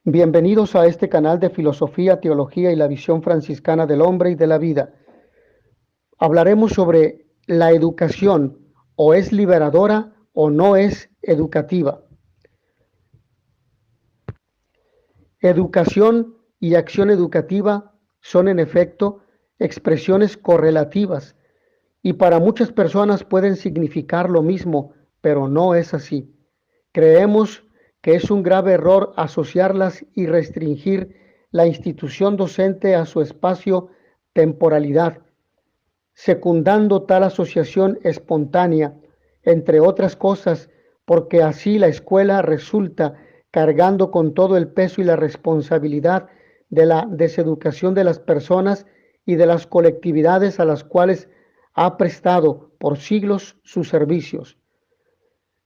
Bienvenidos a este canal de filosofía, teología y la visión franciscana del hombre y de la vida. Hablaremos sobre la educación, o es liberadora o no es educativa. Educación y acción educativa son en efecto expresiones correlativas y para muchas personas pueden significar lo mismo, pero no es así. Creemos que es un grave error asociarlas y restringir la institución docente a su espacio-temporalidad, secundando tal asociación espontánea, entre otras cosas, porque así la escuela resulta cargando con todo el peso y la responsabilidad de la deseducación de las personas y de las colectividades a las cuales ha prestado por siglos sus servicios.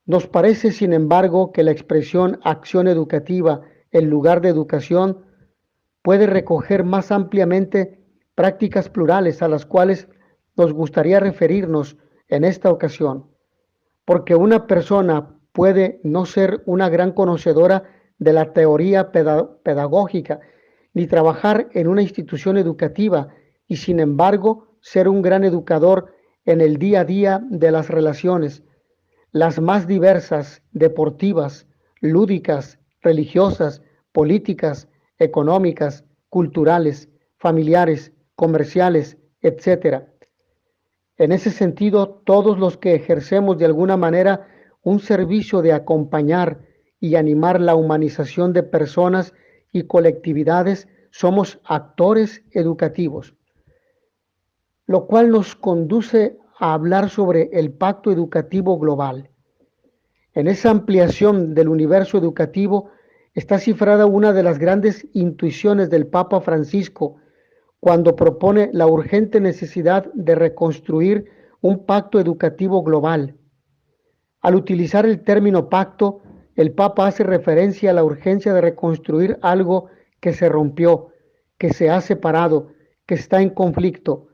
Nos parece, sin embargo, que la expresión acción educativa en lugar de educación puede recoger más ampliamente prácticas plurales a las cuales nos gustaría referirnos en esta ocasión, porque una persona puede no ser una gran conocedora de la teoría pedagógica ni trabajar en una institución educativa y sin embargo ser un gran educador en el día a día de las relaciones, las más diversas, deportivas, lúdicas, religiosas, políticas, económicas, culturales, familiares, comerciales, etc. En ese sentido, todos los que ejercemos de alguna manera un servicio de acompañar y animar la humanización de personas y colectividades somos actores educativos, lo cual nos conduce a hablar sobre el pacto educativo global. En esa ampliación del universo educativo está cifrada una de las grandes intuiciones del Papa Francisco cuando propone la urgente necesidad de reconstruir un pacto educativo global. Al utilizar el término pacto, el Papa hace referencia a la urgencia de reconstruir algo que se rompió, que se ha separado, que está en conflicto.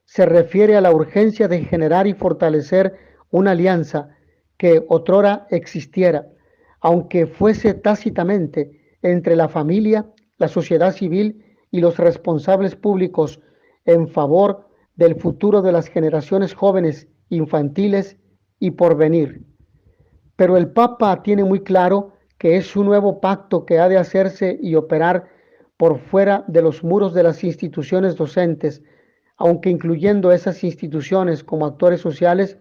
Se refiere a la urgencia de generar y fortalecer una alianza que otrora existiera, aunque fuese tácitamente, entre la familia, la sociedad civil y los responsables públicos en favor del futuro de las generaciones jóvenes, infantiles y porvenir. Pero el Papa tiene muy claro que es un nuevo pacto que ha de hacerse y operar por fuera de los muros de las instituciones docentes, aunque incluyendo esas instituciones como actores sociales,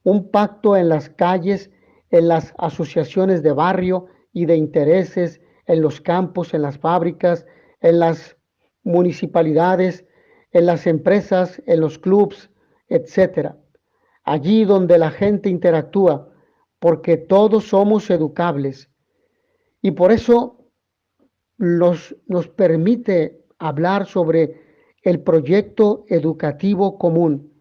un pacto en las calles, en las asociaciones de barrio y de intereses, en los campos, en las fábricas, en las municipalidades, en las empresas, en los clubs, etcétera. Allí donde la gente interactúa, porque todos somos educables. Y por eso nos permite hablar sobre el proyecto educativo común.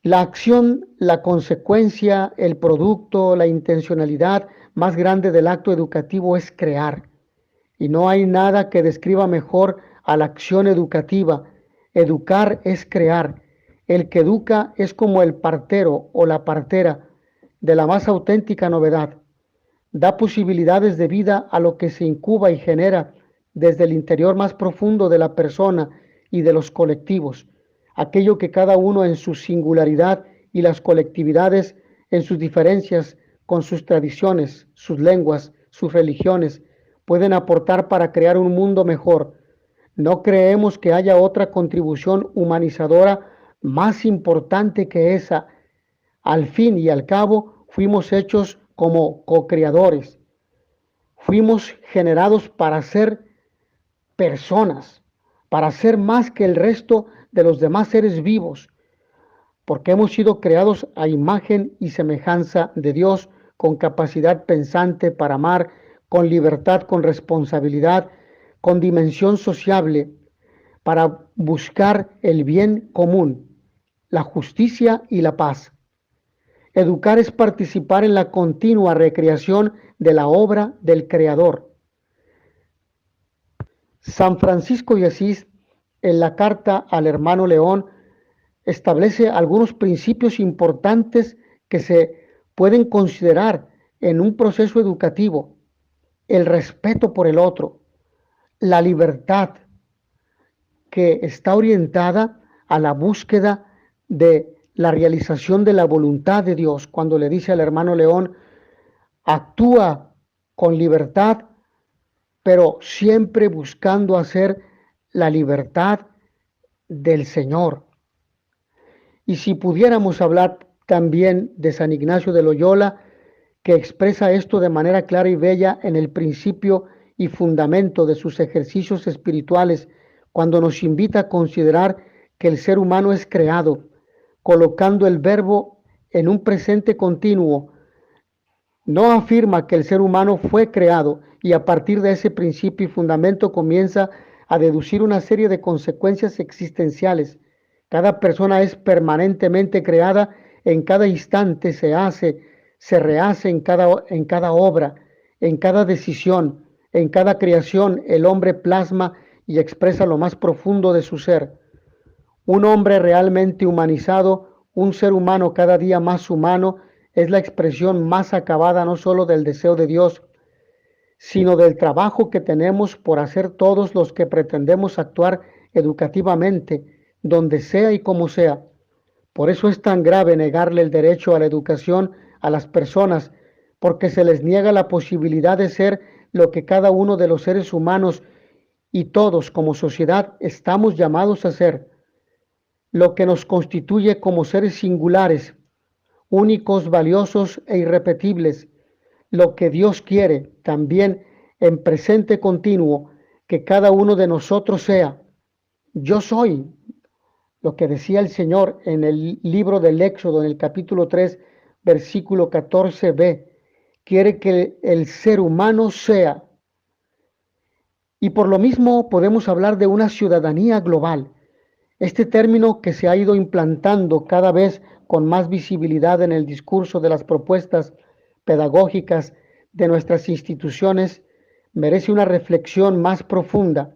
La acción, la consecuencia, el producto, la intencionalidad más grande del acto educativo es crear. Y no hay nada que describa mejor a la acción educativa. Educar es crear. El que educa es como el partero o la partera de la más auténtica novedad. Da posibilidades de vida a lo que se incuba y genera desde el interior más profundo de la persona y de los colectivos, aquello que cada uno en su singularidad y las colectividades en sus diferencias con sus tradiciones, sus lenguas, sus religiones, pueden aportar para crear un mundo mejor. No creemos que haya otra contribución humanizadora más importante que esa. Al fin y al cabo, fuimos hechos como co-creadores. Fuimos generados para ser personas, para ser más que el resto de los demás seres vivos, porque hemos sido creados a imagen y semejanza de Dios, con capacidad pensante para amar, con libertad, con responsabilidad, con dimensión sociable, para buscar el bien común, la justicia y la paz. Educar es participar en la continua recreación de la obra del Creador. San Francisco de Asís, en la carta al hermano León, establece algunos principios importantes que se pueden considerar en un proceso educativo. el respeto por el otro, la libertad que está orientada a la búsqueda de la realización de la voluntad de Dios. Cuando le dice al hermano León, actúa con libertad, pero siempre buscando hacer la libertad del Señor. Y si pudiéramos hablar también de San Ignacio de Loyola, que expresa esto de manera clara y bella en el principio y fundamento de sus ejercicios espirituales, cuando nos invita a considerar que el ser humano es creado, colocando el verbo en un presente continuo. No afirma que el ser humano fue creado y a partir de ese principio y fundamento comienza a deducir una serie de consecuencias existenciales. Cada persona es permanentemente creada, en cada instante se rehace en cada obra, en cada decisión, en cada creación. El hombre plasma y expresa lo más profundo de su ser. Un hombre realmente humanizado, un ser humano cada día más humano, es la expresión más acabada no solo del deseo de Dios, sino del trabajo que tenemos por hacer todos los que pretendemos actuar educativamente, donde sea y como sea. Por eso es tan grave negarle el derecho a la educación a las personas, porque se les niega la posibilidad de ser lo que cada uno de los seres humanos y todos como sociedad estamos llamados a ser, lo que nos constituye como seres singulares, únicos, valiosos e irrepetibles, lo que Dios quiere también en presente continuo, que cada uno de nosotros sea. Yo soy, lo que decía el Señor en el libro del Éxodo, en el capítulo 3, versículo 14b, quiere que el ser humano sea. Y por lo mismo podemos hablar de una ciudadanía global. Este término que se ha ido implantando cada vez con más visibilidad en el discurso de las propuestas pedagógicas de nuestras instituciones merece una reflexión más profunda.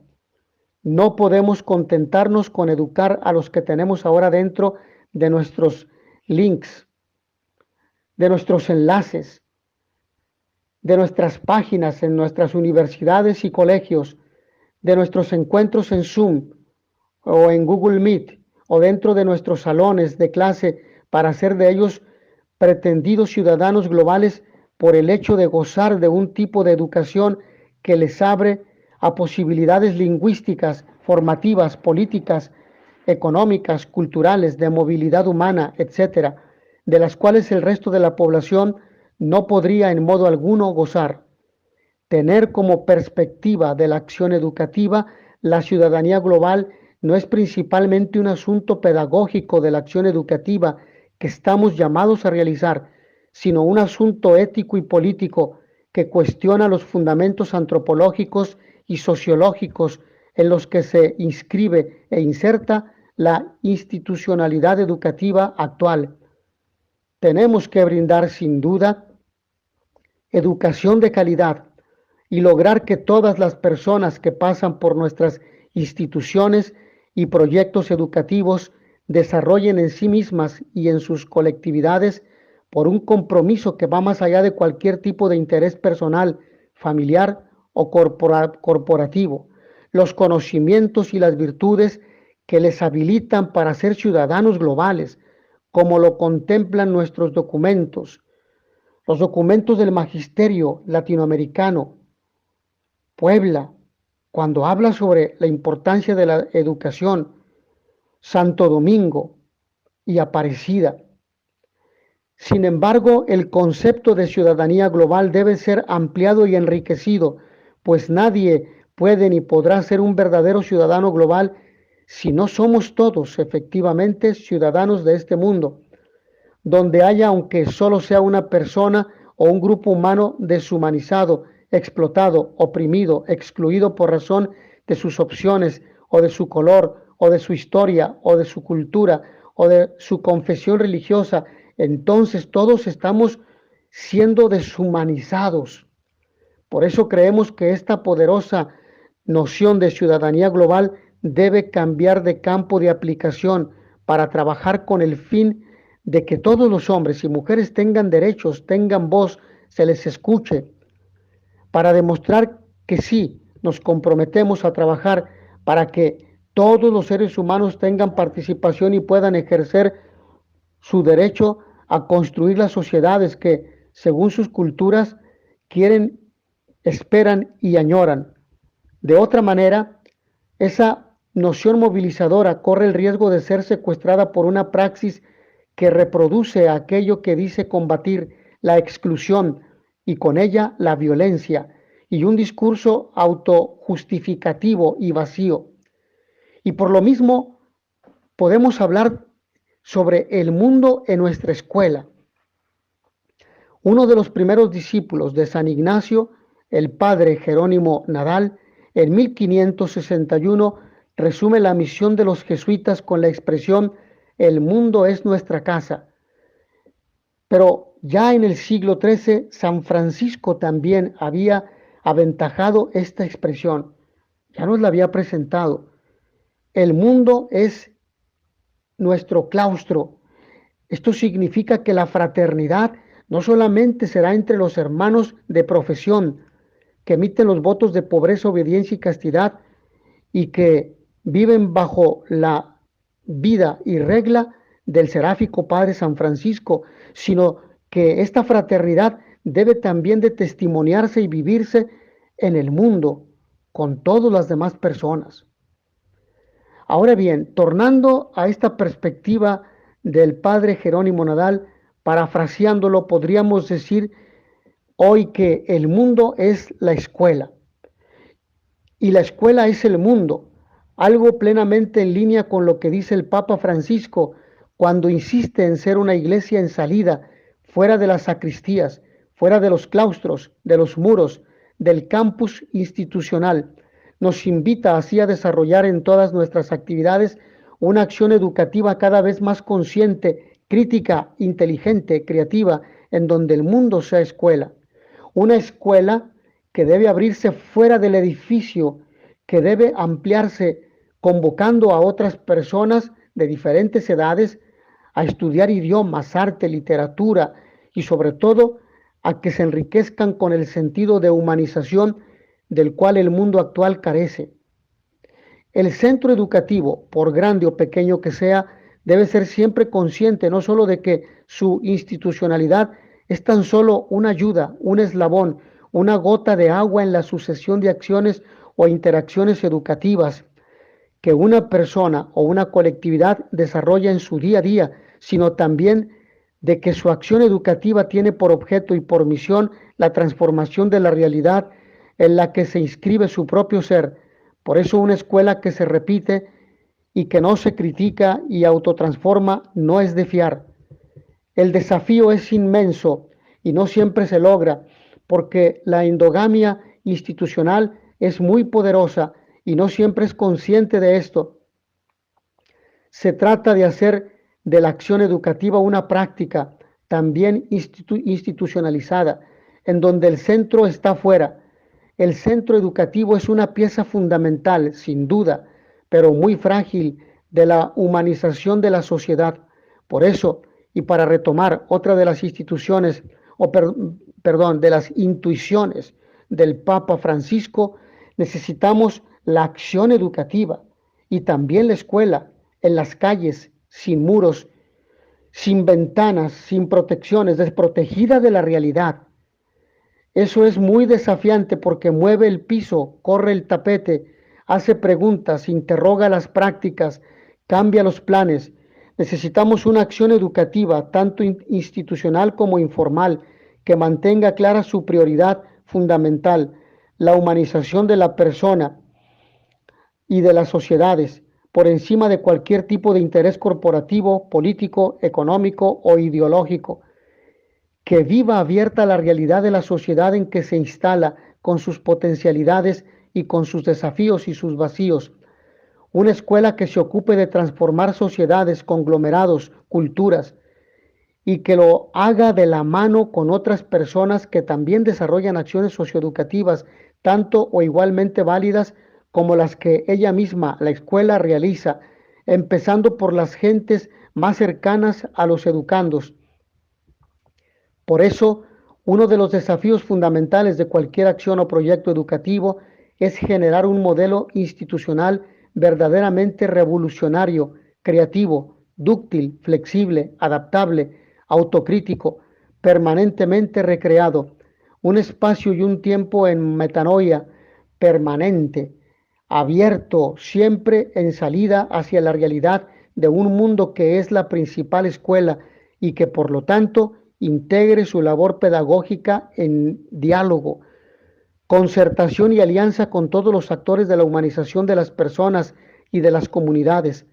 No podemos contentarnos con educar a los que tenemos ahora dentro de nuestros links, de nuestros enlaces, de nuestras páginas en nuestras universidades y colegios, de nuestros encuentros en Zoom o en Google Meet o dentro de nuestros salones de clase para hacer de ellos pretendidos ciudadanos globales por el hecho de gozar de un tipo de educación que les abre a posibilidades lingüísticas, formativas, políticas, económicas, culturales, de movilidad humana, etcétera, de las cuales el resto de la población no podría en modo alguno gozar. Tener como perspectiva de la acción educativa la ciudadanía global no es principalmente un asunto pedagógico de la acción educativa que estamos llamados a realizar, sino un asunto ético y político que cuestiona los fundamentos antropológicos y sociológicos en los que se inscribe e inserta la institucionalidad educativa actual. Tenemos que brindar sin duda educación de calidad y lograr que todas las personas que pasan por nuestras instituciones y proyectos educativos desarrollen en sí mismas y en sus colectividades, por un compromiso que va más allá de cualquier tipo de interés personal, familiar o corporativo, los conocimientos y las virtudes que les habilitan para ser ciudadanos globales, como lo contemplan nuestros documentos, los documentos del Magisterio Latinoamericano, Puebla, cuando habla sobre la importancia de la educación, Santo Domingo y Aparecida. Sin embargo, el concepto de ciudadanía global debe ser ampliado y enriquecido, pues nadie puede ni podrá ser un verdadero ciudadano global si no somos todos efectivamente ciudadanos de este mundo, donde haya, aunque solo sea una persona o un grupo humano deshumanizado, explotado, oprimido, excluido por razón de sus opciones o de su color o de su historia o de su cultura o de su confesión religiosa, entonces todos estamos siendo deshumanizados. Por eso creemos que esta poderosa noción de ciudadanía global debe cambiar de campo de aplicación para trabajar con el fin de que todos los hombres y mujeres tengan derechos, tengan voz, se les escuche, para demostrar que sí nos comprometemos a trabajar para que todos los seres humanos tengan participación y puedan ejercer su derecho a construir las sociedades que, según sus culturas, quieren, esperan y añoran. De otra manera, esa noción movilizadora corre el riesgo de ser secuestrada por una praxis que reproduce aquello que dice combatir, la exclusión y con ella la violencia, y un discurso autojustificativo y vacío. Y por lo mismo podemos hablar sobre el mundo en nuestra escuela. Uno de los primeros discípulos de San Ignacio, el padre Jerónimo Nadal, en 1561 resume la misión de los jesuitas con la expresión el mundo es nuestra casa. Pero ya en el siglo XIII, San Francisco también había aventajado esta expresión. Ya nos la había presentado. El mundo es nuestro claustro. Esto significa que la fraternidad no solamente será entre los hermanos de profesión que emiten los votos de pobreza, obediencia y castidad y que viven bajo la vida y regla del seráfico Padre San Francisco, sino que esta fraternidad debe también de testimoniarse y vivirse en el mundo con todas las demás personas. Ahora bien, tornando a esta perspectiva del padre Jerónimo Nadal, parafraseándolo, podríamos decir hoy que el mundo es la escuela y la escuela es el mundo, algo plenamente en línea con lo que dice el Papa Francisco cuando insiste en ser una iglesia en salida, fuera de las sacristías, fuera de los claustros, de los muros, del campus institucional. Nos invita así a desarrollar en todas nuestras actividades una acción educativa cada vez más consciente, crítica, inteligente, creativa, en donde el mundo sea escuela. Una escuela que debe abrirse fuera del edificio, que debe ampliarse convocando a otras personas de diferentes edades a estudiar idiomas, arte, literatura y sobre todo a que se enriquezcan con el sentido de humanización del cual el mundo actual carece. El centro educativo, por grande o pequeño que sea, debe ser siempre consciente no solo de que su institucionalidad es tan solo una ayuda, un eslabón, una gota de agua en la sucesión de acciones o interacciones educativas que una persona o una colectividad desarrolla en su día a día, sino también de que su acción educativa tiene por objeto y por misión la transformación de la realidad en la que se inscribe su propio ser. Por eso una escuela que se repite y que no se critica y autotransforma no es de fiar. El desafío es inmenso y no siempre se logra porque la endogamia institucional es muy poderosa y no siempre es consciente de esto. Se trata de hacer de la acción educativa una práctica también institucionalizada, en donde el centro está fuera. El centro educativo es una pieza fundamental, sin duda, pero muy frágil de la humanización de la sociedad. Por eso, y para retomar otra de las instituciones, de las intuiciones del Papa Francisco, necesitamos la acción educativa y también la escuela, en las calles, sin muros, sin ventanas, sin protecciones, desprotegida de la realidad. Eso es muy desafiante porque mueve el piso, corre el tapete, hace preguntas, interroga las prácticas, cambia los planes. Necesitamos una acción educativa, tanto institucional como informal, que mantenga clara su prioridad fundamental, la humanización de la persona y de las sociedades, por encima de cualquier tipo de interés corporativo, político, económico o ideológico. Que viva abierta la realidad de la sociedad en que se instala, con sus potencialidades y con sus desafíos y sus vacíos. Una escuela que se ocupe de transformar sociedades, conglomerados, culturas, y que lo haga de la mano con otras personas que también desarrollan acciones socioeducativas, tanto o igualmente válidas como las que ella misma, la escuela, realiza, empezando por las gentes más cercanas a los educandos. Por eso, Uno de los desafíos fundamentales de cualquier acción o proyecto educativo es generar un modelo institucional verdaderamente revolucionario, creativo, dúctil, flexible, adaptable, autocrítico, permanentemente recreado, un espacio y un tiempo en metanoia permanente, abierto siempre en salida hacia la realidad de un mundo que es la principal escuela y que por lo tanto integre su labor pedagógica en diálogo, concertación y alianza con todos los actores de la humanización de las personas y de las comunidades,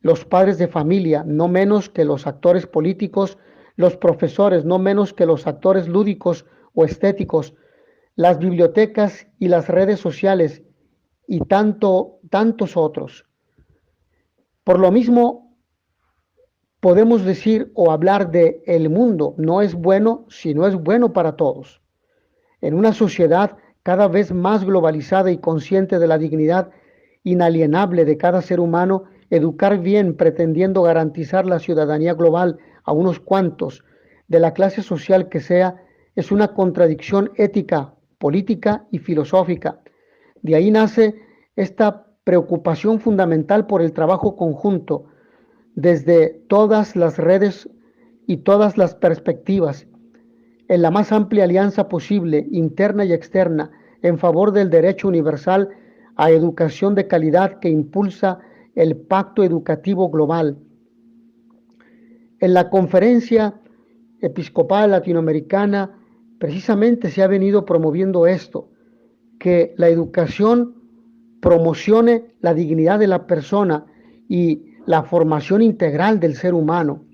los padres de familia, no menos que los actores políticos, los profesores, no menos que los actores lúdicos o estéticos, las bibliotecas y las redes sociales y tantos otros. Por lo mismo, podemos decir o hablar de el mundo no es bueno si no es bueno para todos. En una sociedad cada vez más globalizada y consciente de la dignidad inalienable de cada ser humano, educar bien pretendiendo garantizar la ciudadanía global a unos cuantos de la clase social que sea, es una contradicción ética, política y filosófica. De ahí nace esta preocupación fundamental por el trabajo conjunto desde todas las redes y todas las perspectivas, en la más amplia alianza posible, interna y externa, en favor del derecho universal a educación de calidad que impulsa el Pacto Educativo Global. En la Conferencia Episcopal Latinoamericana precisamente se ha venido promoviendo esto, que la educación promocione la dignidad de la persona y la formación integral del ser humano.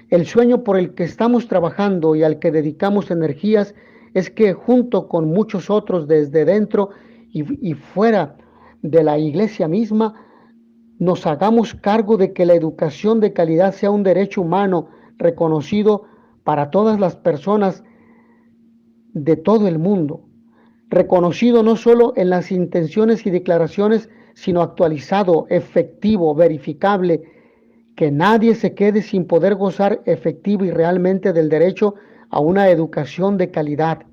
El sueño por el que estamos trabajando y al que dedicamos energías es que junto con muchos otros desde dentro y fuera de la iglesia misma, nos hagamos cargo de que la educación de calidad sea un derecho humano reconocido para todas las personas de todo el mundo, reconocido no solo en las intenciones y declaraciones, sino actualizado, efectivo, verificable, que nadie se quede sin poder gozar efectivo y realmente del derecho a una educación de calidad.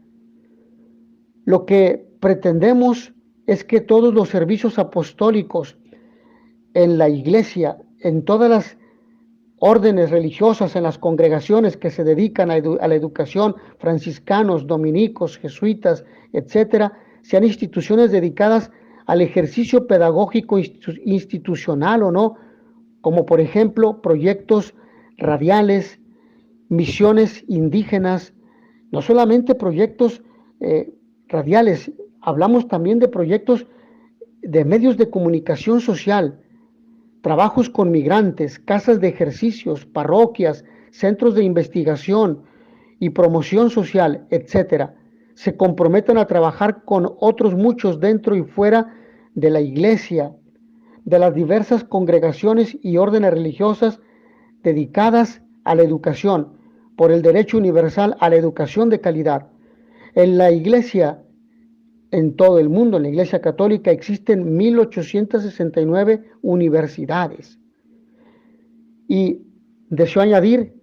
Lo que pretendemos es que todos los servicios apostólicos en la iglesia, en todas las órdenes religiosas, en las congregaciones que se dedican a la educación, franciscanos, dominicos, jesuitas, etcétera, sean instituciones dedicadas al ejercicio pedagógico institucional o no, como por ejemplo proyectos radiales, misiones indígenas, no solamente proyectos radiales, hablamos también de proyectos de medios de comunicación social, trabajos con migrantes, casas de ejercicios, parroquias, centros de investigación y promoción social, etcétera. Se comprometen a trabajar con otros muchos dentro y fuera de la iglesia, de las diversas congregaciones y órdenes religiosas dedicadas a la educación, por el derecho universal a la educación de calidad. En la iglesia, en todo el mundo, en la iglesia católica, existen 1869 universidades. Y deseo añadir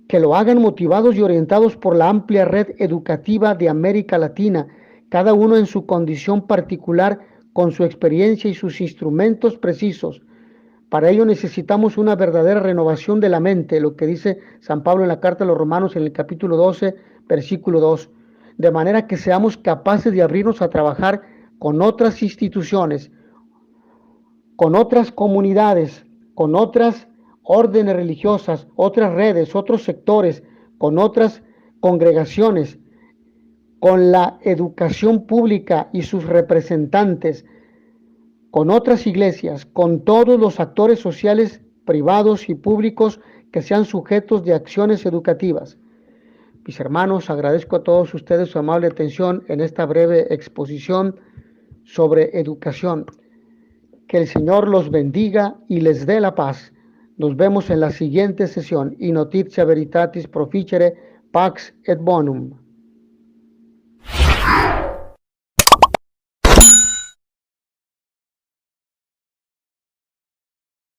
que lo hagan motivados y orientados por la amplia red educativa de América Latina, cada uno en su condición particular, con su experiencia y sus instrumentos precisos. Para ello necesitamos una verdadera renovación de la mente, lo que dice San Pablo en la carta a los Romanos en el capítulo 12, versículo 2, de manera que seamos capaces de abrirnos a trabajar con otras instituciones, con otras comunidades, con otras órdenes religiosas, otras redes, otros sectores, con otras congregaciones, con la educación pública y sus representantes, con otras iglesias, con todos los actores sociales, privados y públicos que sean sujetos de acciones educativas. Mis hermanos, agradezco a todos ustedes su amable atención en esta breve exposición sobre educación. Que el Señor los bendiga y les dé la paz. Nos vemos en la siguiente sesión. In notitia veritatis proficere, pax et bonum.